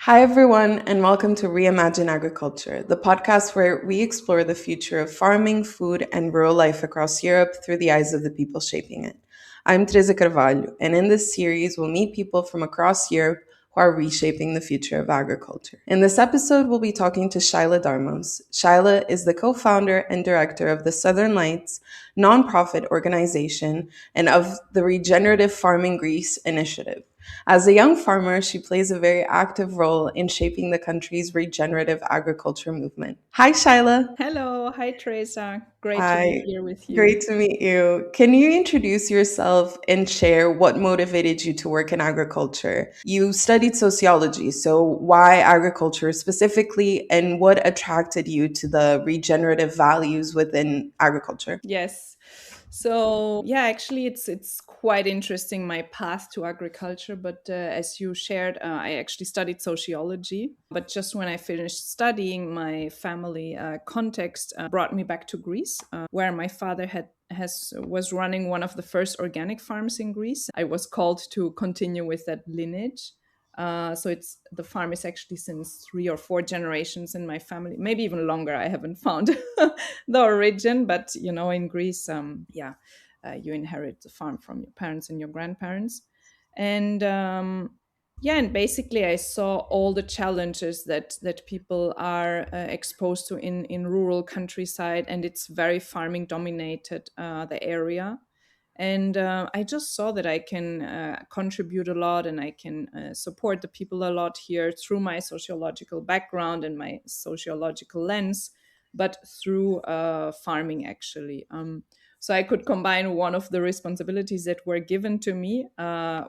Hi, everyone, and welcome to Reimagine Agriculture, the podcast where we explore the future of farming, food, and rural life across Europe through the eyes of the people shaping it. I'm Teresa Carvalho, and in this series, we'll meet people from across Europe who are reshaping the future of agriculture. In this episode, we'll be talking to Shaila Darmos. Shaila is the co founder and director of the Southern Lights nonprofit organization and of the Regenerative Farming Greece initiative. As a young farmer, she plays a very active role in shaping the country's regenerative agriculture movement. Hi, Shaila. Hello, hi Teresa. Great to be Hi. here with you. Great to meet you. Can you introduce yourself and share what motivated you to work in agriculture? You studied sociology, so why agriculture specifically, and what attracted you to the regenerative values within agriculture? Yes. So, yeah, actually it's quite interesting my path to agriculture, but as you shared, I actually studied sociology, but just when I finished studying, my family context brought me back to Greece, where my father had has was running one of the first organic farms in Greece. I was called to continue with that lineage. So it's the farm is actually since 3 or 4 generations in my family, maybe even longer. I haven't found the origin, but in Greece, you inherit the farm from your parents and your grandparents, and and basically I saw all the challenges that people are exposed to in rural countryside, and it's very farming dominated, the area. And I just saw that I can contribute a lot, and I can support the people a lot here through my sociological background and my sociological lens, but through farming actually. So I could combine one of the responsibilities that were given to me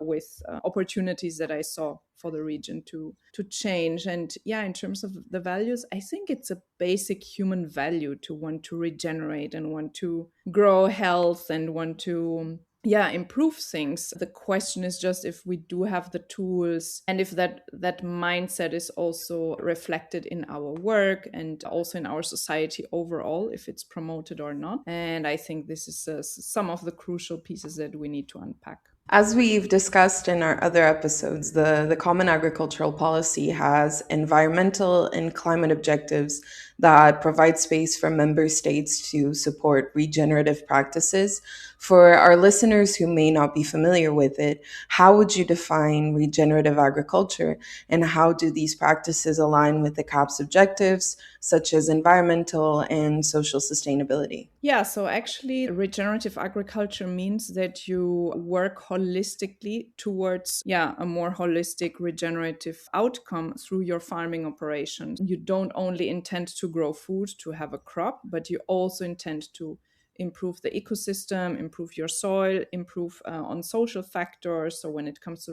with opportunities that I saw for the region to change. And yeah, in terms of the values, I think it's a basic human value to want to regenerate and want to grow health and want to improve things. The question is just if we do have the tools, and if that mindset is also reflected in our work and also in our society overall, if it's promoted or not. And I think this is some of the crucial pieces that we need to unpack. As we've discussed in our other episodes, the Common Agricultural Policy has environmental and climate objectives that provide space for member states to support regenerative practices. For our listeners who may not be familiar with it, how would you define regenerative agriculture, and how do these practices align with the CAP's objectives, such as environmental and social sustainability? Yeah, so actually, regenerative agriculture means that you work holistically towards, a more holistic regenerative outcome through your farming operations. You don't only intend to grow food to have a crop, but you also intend to improve the ecosystem, improve your soil, improve on social factors. So when it comes to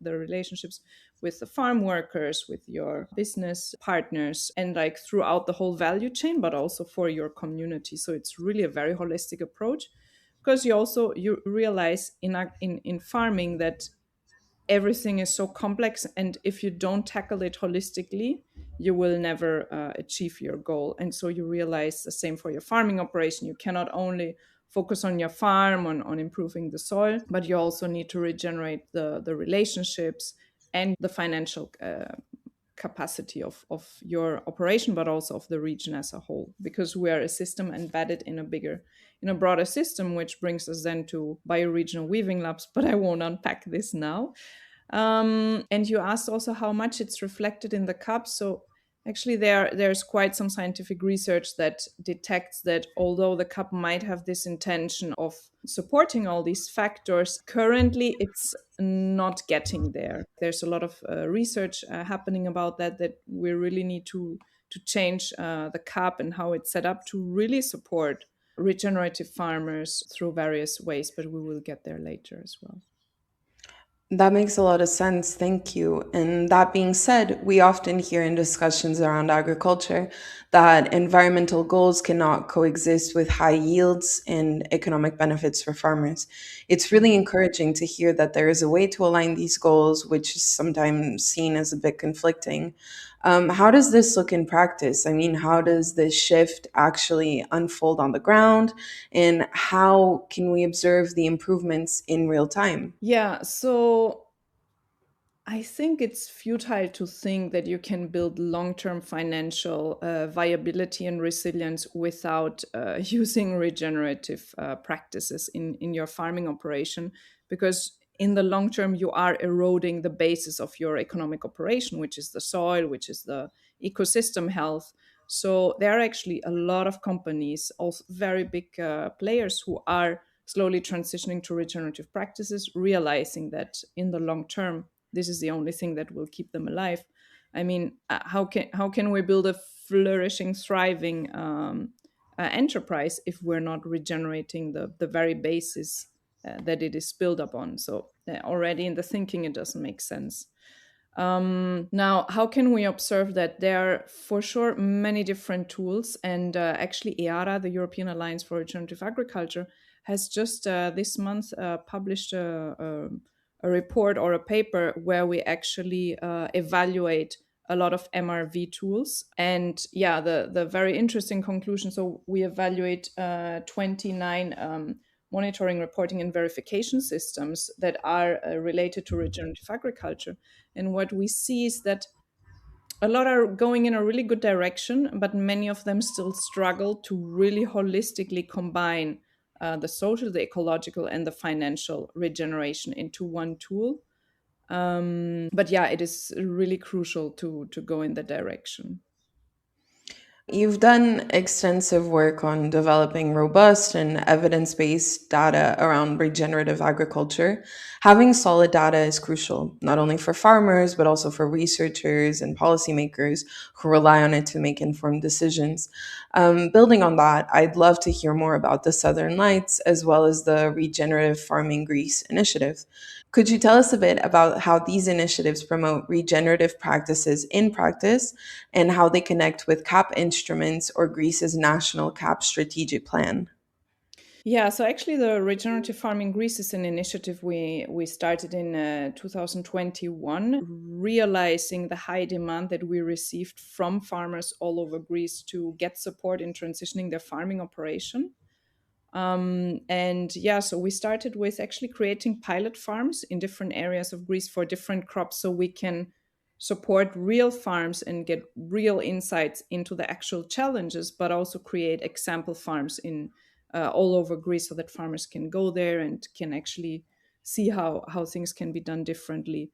the relationships with the farm workers, with your business partners, and like throughout the whole value chain, but also for your community. So it's really a very holistic approach, because you realize in farming that everything is so complex, and if you don't tackle it holistically, you will never achieve your goal. And so you realize the same for your farming operation. You cannot only focus on your farm, on improving the soil, but you also need to regenerate the relationships and the financial capacity of your operation, but also of the region as a whole, because we are a system embedded in a broader system, which brings us then to bioregional weaving labs, but I won't unpack this now. And you asked also how much it's reflected in the cup. So actually, there's quite some scientific research that detects that although the cup might have this intention of supporting all these factors, currently it's not getting there. There's a lot of research happening about that we really need to change the cup and how it's set up to really support regenerative farmers through various ways, but we will get there later as well. That makes a lot of sense. Thank you. And that being said, we often hear in discussions around agriculture that environmental goals cannot coexist with high yields and economic benefits for farmers. It's really encouraging to hear that there is a way to align these goals, which is sometimes seen as a bit conflicting. How does this look in practice? I mean, how does this shift actually unfold on the ground? And how can we observe the improvements in real time? Yeah, so I think it's futile to think that you can build long term financial viability and resilience without using regenerative practices in your farming operation, because in the long term, you are eroding the basis of your economic operation, which is the soil, which is the ecosystem health. So there are actually a lot of companies, also very big players, who are slowly transitioning to regenerative practices, realizing that in the long term, this is the only thing that will keep them alive. I mean, how can we build a flourishing, thriving enterprise if we're not regenerating the very basis that it is built upon? So already in the thinking, it doesn't make sense. Now, how can we observe that? There are for sure many different tools, and actually, EARA, the European Alliance for Regenerative Agriculture, has just this month published a report or a paper where we actually evaluate a lot of MRV tools. And yeah, the very interesting conclusion. So we evaluate 29 monitoring, reporting, and verification systems that are related to regenerative agriculture. And what we see is that a lot are going in a really good direction, but many of them still struggle to really holistically combine the social, the ecological, and the financial regeneration into one tool. But yeah, it is really crucial to go in that direction. You've done extensive work on developing robust and evidence based data around regenerative agriculture. Having solid data is crucial, not only for farmers, but also for researchers and policymakers who rely on it to make informed decisions. Building on that, I'd love to hear more about the Southern Lights as well as the Regenerative Farming Greece initiative. Could you tell us a bit about how these initiatives promote regenerative practices in practice and how they connect with CAP instruments or Greece's national CAP strategic plan? Yeah, so actually, the Regenerative Farming Greece is an initiative we started in 2021, realizing the high demand that we received from farmers all over Greece to get support in transitioning their farming operation. And yeah, so we started with actually creating pilot farms in different areas of Greece for different crops so we can support real farms and get real insights into the actual challenges, but also create example farms in all over Greece so that farmers can go there and can actually see how things can be done differently.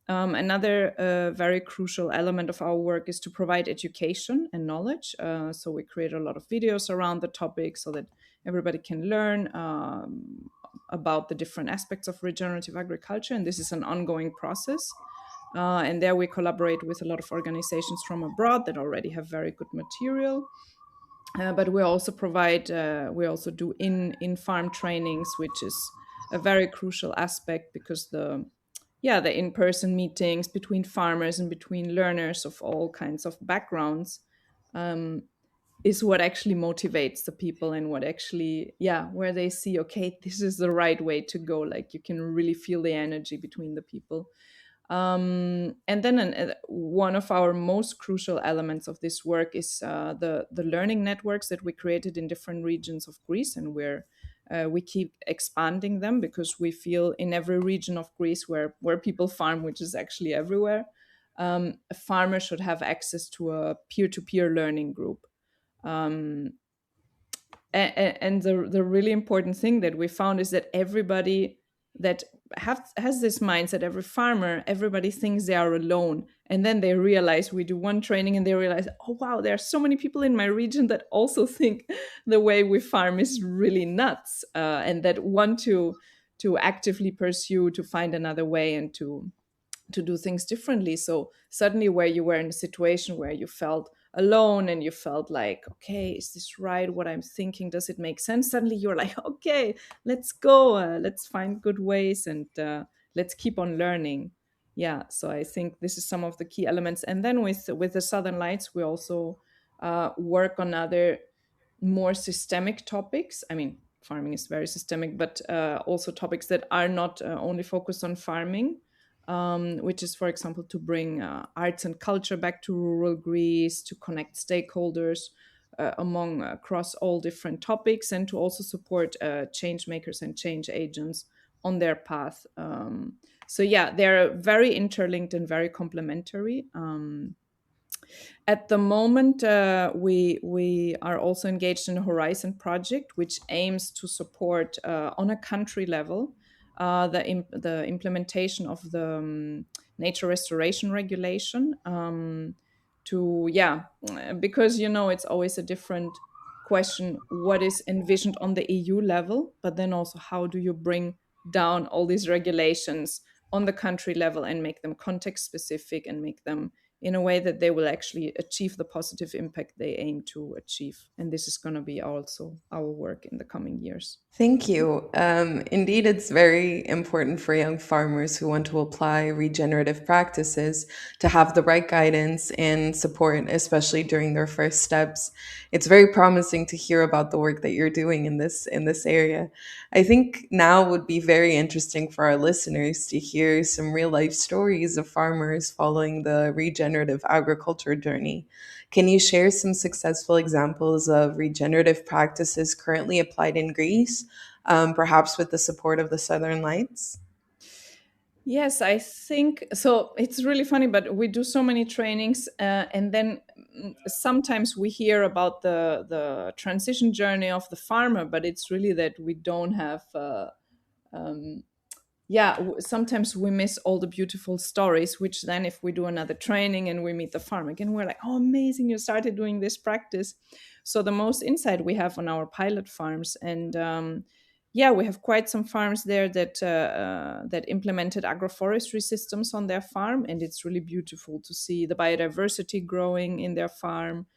Another very crucial element of our work is to provide education and knowledge. So we create a lot of videos around the topic so that everybody can learn about the different aspects of regenerative agriculture. And this is an ongoing process. And there we collaborate with a lot of organizations from abroad that already have very good material. But we also do in farm trainings, which is a very crucial aspect because the in-person meetings between farmers and between learners of all kinds of backgrounds um, is what actually motivates the people, and what actually, where they see, okay, this is the right way to go. Like you can really feel the energy between the people. And then one of our most crucial elements of this work is the learning networks that we created in different regions of Greece, and where we keep expanding them because we feel in every region of Greece where people farm, which is actually everywhere, a farmer should have access to a peer-to-peer learning group. Um, and the really important thing that we found is that everybody that has this mindset, every farmer, everybody thinks they are alone, and then they realize we do one training and they realize, oh wow, there are so many people in my region that also think the way we farm is really nuts, and that want to actively pursue to find another way and to do things differently. So suddenly, where you were in a situation where you felt alone and you felt like, okay, is this right? What I'm thinking, does it make sense? Suddenly you're like, okay, let's go, let's find good ways, and let's keep on learning. Yeah, so I think this is some of the key elements. And then with the Southern Lights, we also work on other more systemic topics. I mean, farming is very systemic, but also topics that are not only focused on farming, which is, for example, to bring arts and culture back to rural Greece, to connect stakeholders across all different topics, and to also support change makers and change agents on their path. So yeah, they're very interlinked and very complementary. At the moment, we are also engaged in a Horizon project, which aims to support on a country level the implementation of the nature restoration regulation. To yeah, because it's always a different question what is envisioned on the EU level, but then also how do you bring down all these regulations on the country level and make them context specific and make them in a way that they will actually achieve the positive impact they aim to achieve. And this is going to be also our work in the coming years. Thank you. Indeed, it's very important for young farmers who want to apply regenerative practices to have the right guidance and support, especially during their first steps. It's very promising to hear about the work that you're doing in this area. I think now would be very interesting for our listeners to hear some real life stories of farmers following the regenerative agriculture journey. Can you share some successful examples of regenerative practices currently applied in Greece, perhaps with the support of the Southern Lights? Yes, I think so. It's really funny, but we do so many trainings, and then sometimes we hear about the transition journey of the farmer, but it's really that we don't have um, yeah, sometimes we miss all the beautiful stories, which then if we do another training and we meet the farm again, we're like, oh, amazing, you started doing this practice. So the most insight we have on our pilot farms. And yeah, we have quite some farms there that implemented agroforestry systems on their farm, and it's really beautiful to see the biodiversity growing in their farm.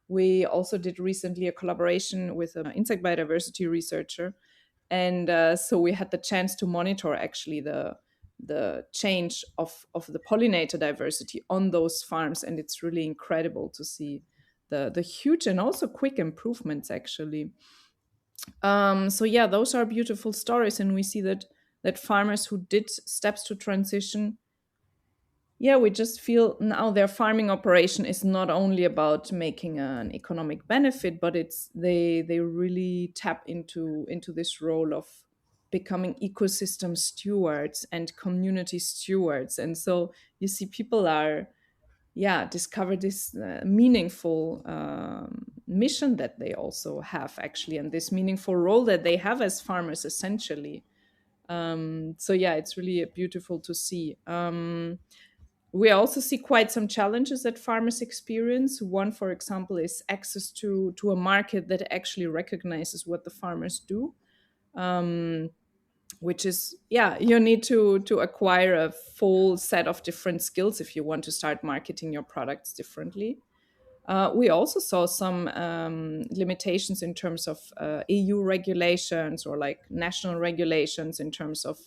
We also did recently a collaboration with an insect biodiversity researcher, and so we had the chance to monitor actually the change of the pollinator diversity on those farms, and it's really incredible to see the huge and also quick improvements actually. So yeah, those are beautiful stories, and we see that farmers who did steps to transition, yeah, we just feel now their farming operation is not only about making an economic benefit, but it's they really tap into this role of becoming ecosystem stewards and community stewards. And so you see people are, yeah, discover this meaningful mission that they also have actually, and this meaningful role that they have as farmers essentially. So yeah, it's really beautiful to see. We also see quite some challenges that farmers experience. One, for example, is access to a market that actually recognizes what the farmers do, um, which is, yeah, you need to acquire a full set of different skills if you want to start marketing your products differently. We also saw some limitations in terms of EU regulations or like national regulations in terms of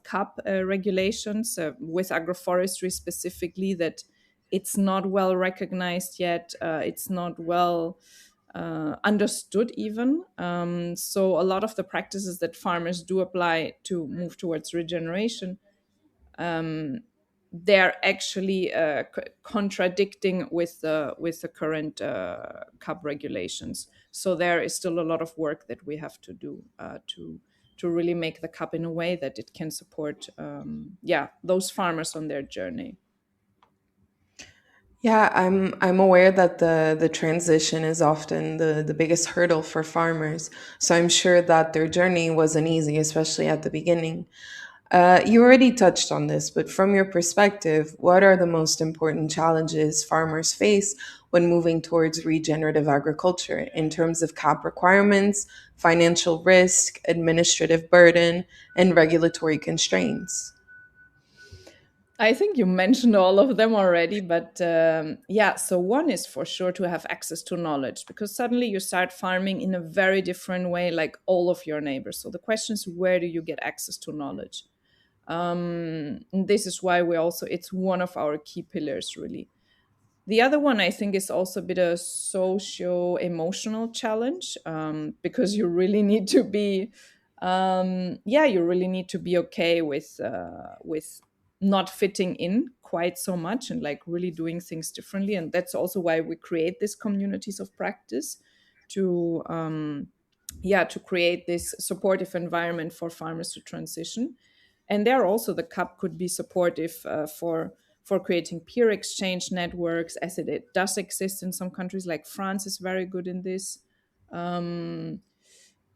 CAP regulations with agroforestry specifically, that it's not well recognized yet. It's not well understood even. So a lot of the practices that farmers do apply to move towards regeneration, um, they're actually contradicting with the current CAP regulations. So there is still a lot of work that we have to do to really make the CAP in a way that it can support yeah, those farmers on their journey. Yeah, I'm aware that the transition is often the biggest hurdle for farmers. So I'm sure that their journey wasn't easy, especially at the beginning. You already touched on this, but from your perspective, what are the most important challenges farmers face when moving towards regenerative agriculture in terms of cap requirements, financial risk, administrative burden, and regulatory constraints? I think you mentioned all of them already, but yeah, so one is for sure to have access to knowledge, because suddenly you start farming in a very different way, like all of your neighbors. So the question is, where do you get access to knowledge? And this is why we also, it's one of our key pillars, really. The other one, I think, is also a bit a socio emotional challenge, because you really need to be, yeah, you really need to be okay with not fitting in quite so much and like really doing things differently. And that's also why we create these communities of practice to yeah, to create this supportive environment for farmers to transition. And there also the cup could be supportive for creating peer exchange networks, as it does exist in some countries. Like France is very good in this. um,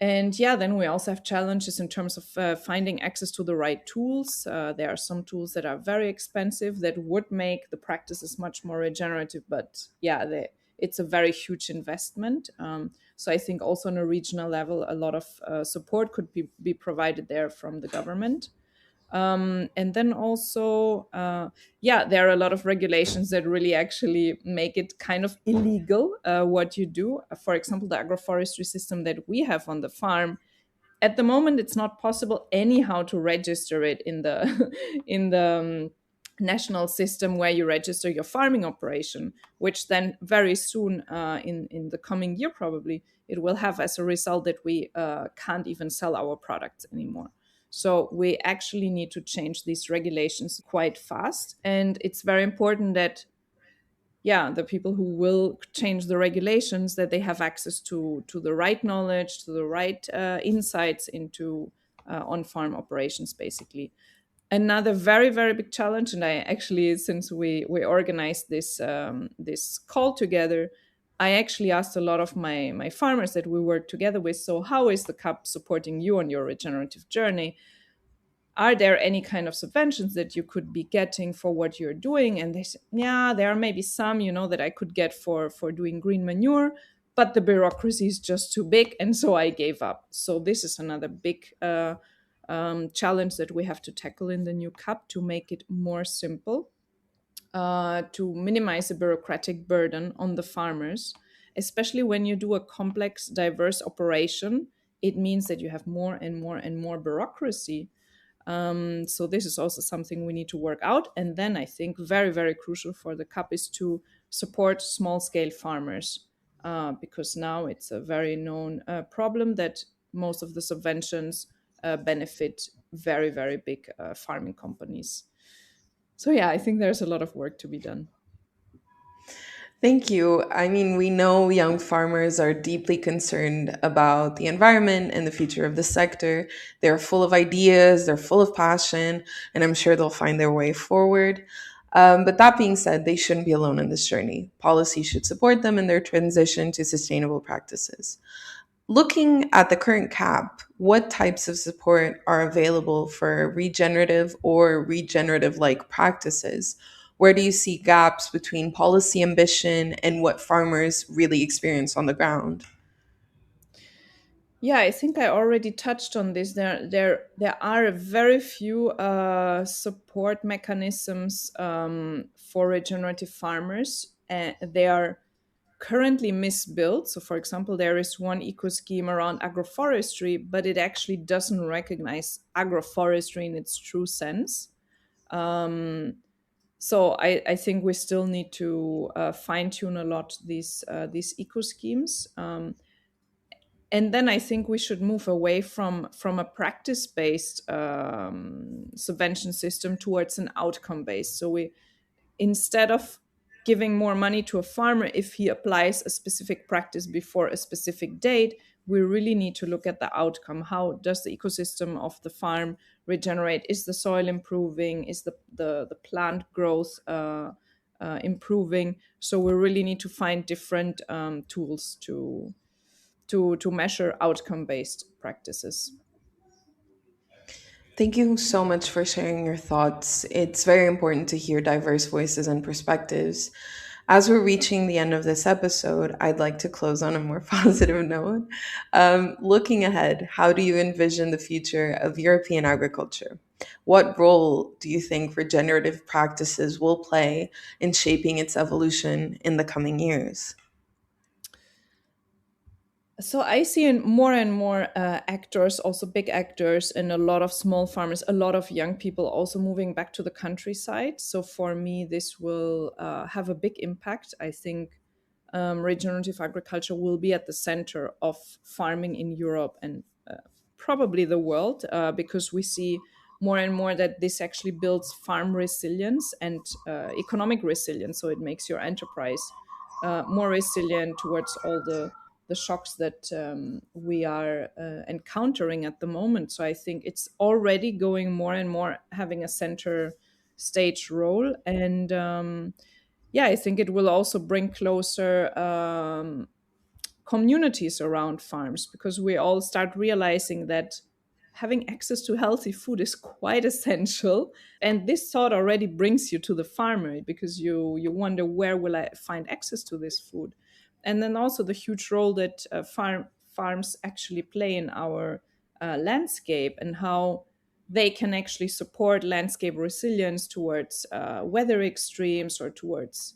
and yeah, then we also have challenges in terms of finding access to the right tools. There are some tools that are very expensive that would make the practices much more regenerative, but yeah, it's a very huge investment. So I think also on a regional level, a lot of support could be provided there from the government. And then also, yeah, there are a lot of regulations that really actually make it kind of illegal what you do. For example, the agroforestry system that we have on the farm, at the moment it's not possible anyhow to register it in the in the national system where you register your farming operation, which then very soon, in the coming year probably, it will have as a result that we can't even sell our products anymore. So we actually need to change these regulations quite fast, and it's very important that, yeah, the people who will change the regulations, that they have access to the right knowledge, to the right insights into on farm operations, basically. Another very very big challenge, and I actually, since we organized this call together, I actually asked a lot of my farmers that we work together with, so how is the cup supporting you on your regenerative journey? Are there any kind of subventions that you could be getting for what you're doing? And they said, yeah, there are maybe some, that I could get for doing green manure, but the bureaucracy is just too big, and so I gave up. So this is another big challenge that we have to tackle in the new cup, to make it more simple, to minimize the bureaucratic burden on the farmers, especially when you do a complex, diverse operation. It means that you have more and more and more bureaucracy. So this is also something we need to work out. And then I think very, very crucial for the CAP is to support small scale farmers, because now it's a very known problem that most of the subventions benefit very, very big farming companies. So yeah, I think there's a lot of work to be done. Thank you. I mean, we know young farmers are deeply concerned about the environment and the future of the sector. They're full of ideas, they're full of passion, and I'm sure they'll find their way forward. But that being said, they shouldn't be alone in this journey. Policy should support them in their transition to sustainable practices. Looking at the current cap, what types of support are available for regenerative or regenerative like practices? Where do you see gaps between policy ambition and what farmers really experience on the ground? Yeah, I think I already touched on this. There are very few support mechanisms for regenerative farmers. They are currently misbuilt. So, for example, there is one eco scheme around agroforestry, but it actually doesn't recognize agroforestry in its true sense. Um, so, I think we still need to fine tune a lot these eco schemes. And then I think we should move away from a practice based subvention system towards an outcome based. So we, instead of giving more money to a farmer if he applies a specific practice before a specific date, we really need to look at the outcome. How does the ecosystem of the farm regenerate? Is the soil improving? Is the plant growth improving? So we really need to find different tools to measure outcome based practices. Thank you so much for sharing your thoughts. It's very important to hear diverse voices and perspectives. As we're reaching the end of this episode, I'd like to close on a more positive note. Looking ahead, how do you envision the future of European agriculture? What role do you think regenerative practices will play in shaping its evolution in the coming years? So I see more and more actors, also big actors, and a lot of small farmers, a lot of young people also moving back to the countryside. So for me, this will have a big impact. I think regenerative agriculture will be at the center of farming in Europe and probably the world, because we see more and more that this actually builds farm resilience and economic resilience. So it makes your enterprise more resilient towards all the the shocks that we are encountering at the moment. So I think it's already going more and more having a center stage role. And yeah, I think it will also bring closer communities around farms, because we all start realizing that having access to healthy food is quite essential. And this thought already brings you to the farmer, because you wonder, where will I find access to this food? And then also the huge role that farms actually play in our landscape, and how they can actually support landscape resilience towards weather extremes, or towards,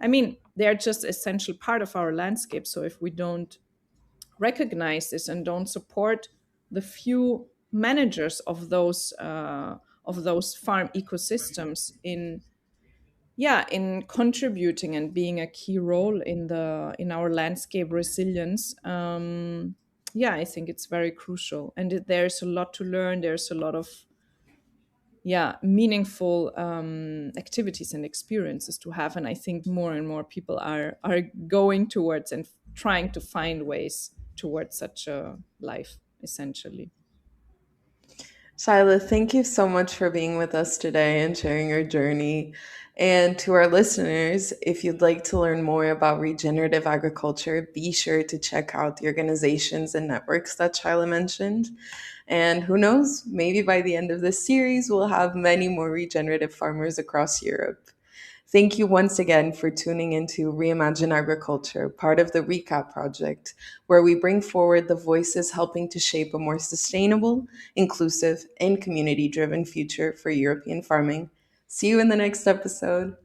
I mean, they're just essential part of our landscape. So if we don't recognize this and don't support the few managers of those farm ecosystems in, yeah, in contributing and being a key role in our landscape resilience, yeah, I think it's very crucial. And there's a lot to learn. There's a lot of, yeah, meaningful activities and experiences to have. And I think more and more people are going towards and trying to find ways towards such a life, essentially. Shyla, thank you so much for being with us today and sharing your journey. And to our listeners, if you'd like to learn more about regenerative agriculture, be sure to check out the organizations and networks that Shyla mentioned. And who knows, maybe by the end of this series, we'll have many more regenerative farmers across Europe. Thank you once again for tuning into Reimagine Agriculture, part of the Recap Project, where we bring forward the voices helping to shape a more sustainable, inclusive, and community driven future for European farming. See you in the next episode.